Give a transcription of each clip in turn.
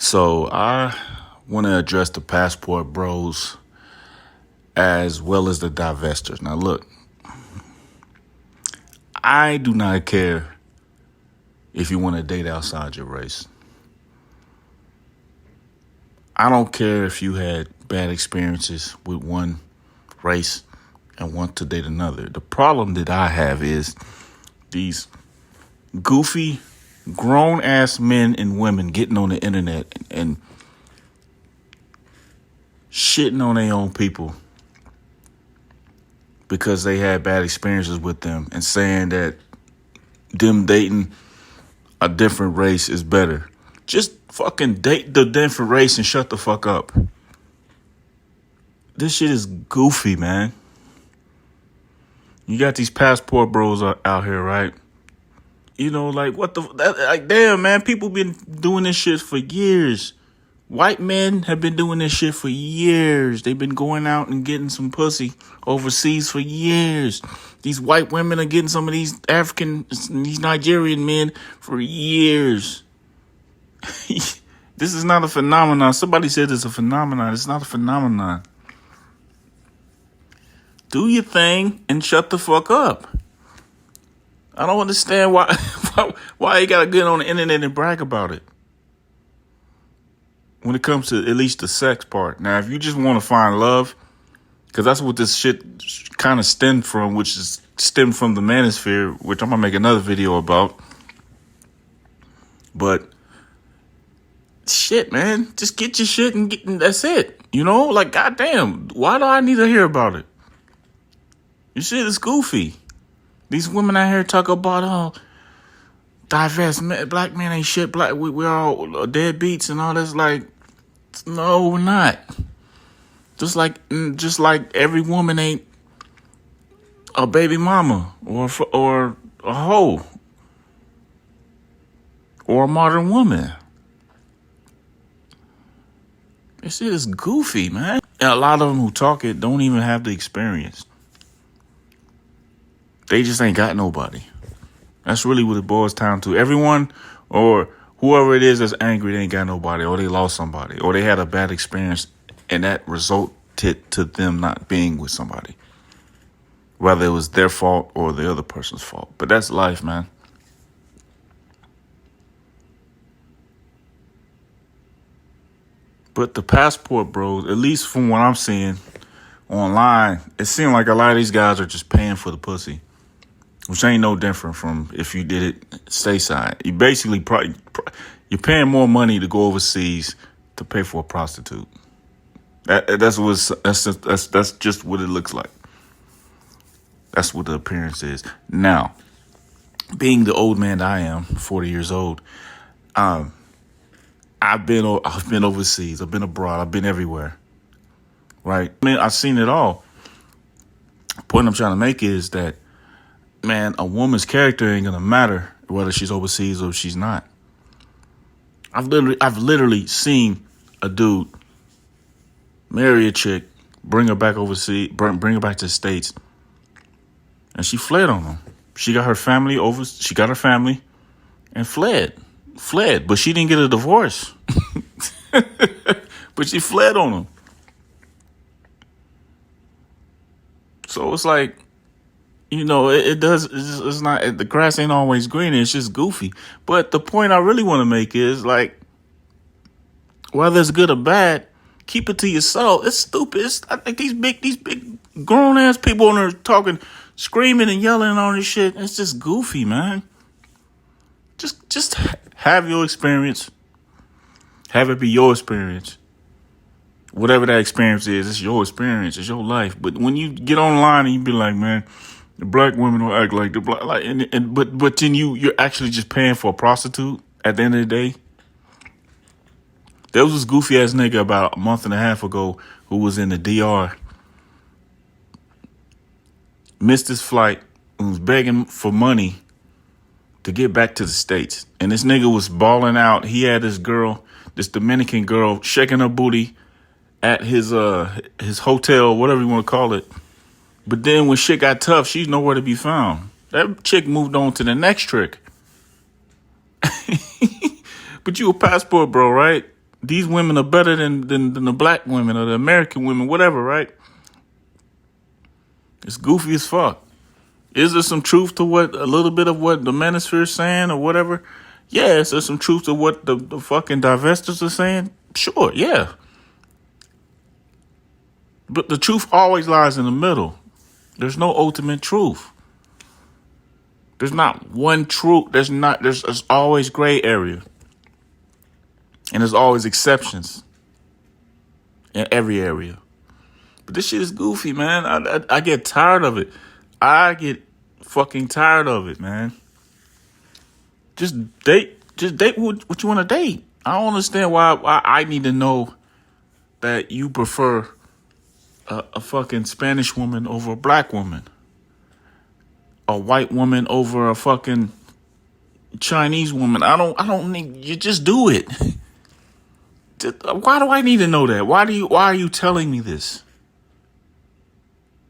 So I want to address the passport bros as well as the divestors. Now, look, I do not care if you want to date outside your race. I don't care if you had bad experiences with one race and want to date another. The problem that I have is these goofy, grown-ass men and women getting on the internet and shitting on their own people because they had bad experiences with them and saying that them dating a different race is better. Just fucking date the different race and shut the fuck up. This shit is goofy, man. You got these passport bros out here, right? You know, like, damn, man, people been doing this shit for years. White men have been doing this shit for years. They've been going out and getting some pussy overseas for years. These white women are getting some of these these Nigerian men for years. This is not a phenomenon. Somebody said it's a phenomenon. It's not a phenomenon. Do your thing and shut the fuck up. I don't understand why you gotta get on the internet and brag about it. When it comes to at least the sex part. Now, if you just want to find love, because that's what this shit kind of stemmed from, which is stemmed from the manosphere, which I'm going to make another video about. But, shit, man, just get your shit and that's it. You know, like, goddamn, why do I need to hear about it? Your shit is goofy. These women out here talk about, divest, black men ain't shit, we're all deadbeats and all this. Like, no, we're not. Just like every woman ain't a baby mama or a hoe or a modern woman. This shit is goofy, man. And a lot of them who talk it don't even have the experience. They just ain't got nobody. That's really what it boils down to. Everyone or whoever it is that's angry, they ain't got nobody, or they lost somebody, or they had a bad experience, and that resulted to them not being with somebody. Whether it was their fault or the other person's fault. But that's life, man. But the passport bros, at least from what I'm seeing online, it seems like a lot of these guys are just paying for the pussy. Which ain't no different from if you did it stateside. You basically you're paying more money to go overseas to pay for a prostitute. That's just what it looks like. That's what the appearance is. Now, being the old man that I am, 40 years old, I've been overseas. I've been abroad. I've been everywhere. Right? I mean, I've seen it all. The point I'm trying to make is that, man, a woman's character ain't gonna matter whether she's overseas or she's not. I've literally seen a dude marry a chick, bring her back overseas, bring her back to the States, and she fled on him. She got her family and fled, but she didn't get a divorce. But she fled on him. So it's like, you know, it's not, the grass ain't always green. It's just goofy. But the point I really want to make is, like, whether it's good or bad, keep it to yourself. It's stupid. I think these big grown ass people on there talking, screaming and yelling on this shit. It's just goofy, man. Just have your experience. Have it be your experience. Whatever that experience is, it's your experience. It's your life. But when you get online and you be like, man, the black women will act like the black, like, but then you're actually just paying for a prostitute at the end of the day. There was this goofy ass nigga about a month and a half ago who was in the DR, missed his flight, and was begging for money to get back to the States. And this nigga was balling out. He had this girl, this Dominican girl, shaking her booty at his hotel, whatever you want to call it. But then when shit got tough, she's nowhere to be found. That chick moved on to the next trick. But you a passport bro, right? these women are better than the black women or the American women, whatever, right? It's goofy as fuck. Is there some truth to a little bit of what the manosphere is saying or whatever? Yeah, is there some truth to what the fucking divestors are saying? Sure, yeah. But the truth always lies in the middle. There's no ultimate truth. There's not one truth. There's always gray area. And there's always exceptions in every area. But this shit is goofy, man. I get tired of it. I get fucking tired of it, man. Just date what you want to date. I don't understand why I need to know that you prefer a fucking Spanish woman over a black woman. A white woman over a fucking Chinese woman. I don't need, you just do it. Why do I need to know that? Why are you telling me this?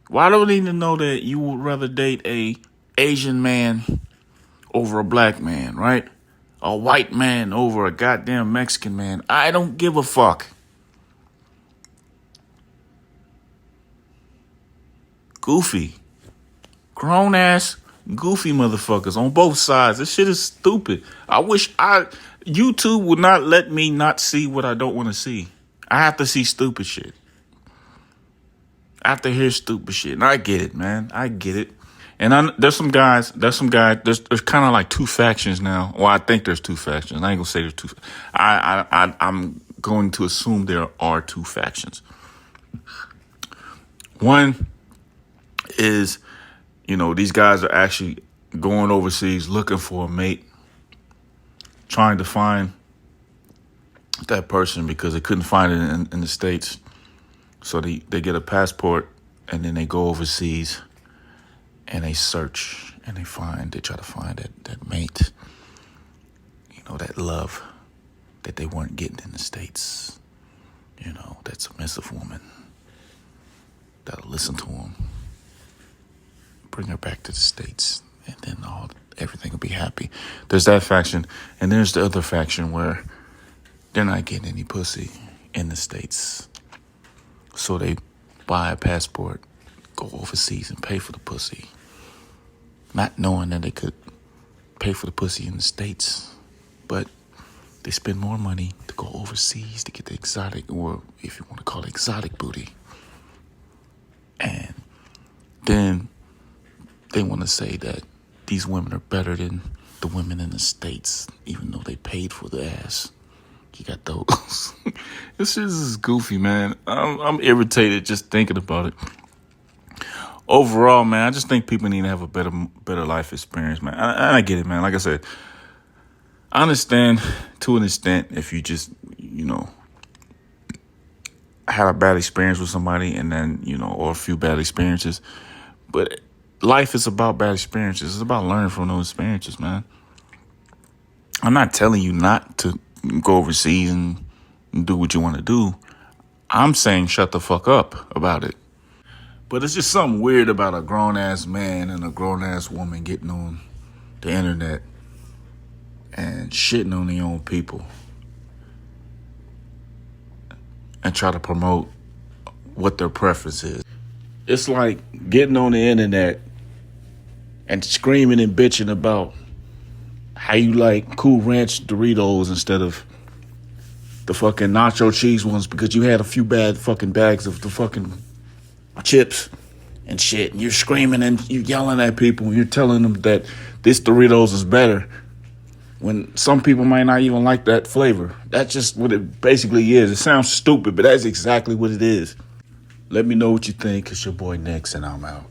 Why do I need to know that you would rather date a Asian man over a black man, right? A white man over a goddamn Mexican man. I don't give a fuck. Goofy. Grown ass goofy motherfuckers on both sides. This shit is stupid. I wish YouTube would not let me not see what I don't want to see. I have to see stupid shit. I have to hear stupid shit. And I get it, man. I get it. And there's some guys, there's kind of like two factions now. Well, I think there's two factions. I ain't gonna say there's two. I'm going to assume there are two factions. One is, these guys are actually going overseas looking for a mate, trying to find that person because they couldn't find it in the States. So they get a passport and then they go overseas and they search and they try to find that mate, that love that they weren't getting in the States. That submissive woman that'll listen to them, bring her back to the States, and then everything will be happy. There's that faction, and there's the other faction where they're not getting any pussy in the States. So they buy a passport, go overseas and pay for the pussy, not knowing that they could pay for the pussy in the States, but they spend more money to go overseas to get the exotic, or if you want to call it exotic booty. And then they want to say that these women are better than the women in the States, even though they paid for the ass. You got those. This shit is goofy, man. I'm irritated just thinking about it. Overall, man, I just think people need to have a better life experience, man. I get it, man. Like I said, I understand to an extent if you just, had a bad experience with somebody and then, or a few bad experiences. But life is about bad experiences. It's about learning from those experiences, man. I'm not telling you not to go overseas and do what you want to do. I'm saying shut the fuck up about it. But it's just something weird about a grown-ass man and a grown-ass woman getting on the internet and shitting on their own people and try to promote what their preference is. It's like getting on the internet and screaming and bitching about how you like Cool Ranch Doritos instead of the fucking nacho cheese ones because you had a few bad fucking bags of the fucking chips and shit. And you're screaming and you're yelling at people and you're telling them that this Doritos is better when some people might not even like that flavor. That's just what it basically is. It sounds stupid, but that's exactly what it is. Let me know what you think. It's your boy Nix, and I'm out.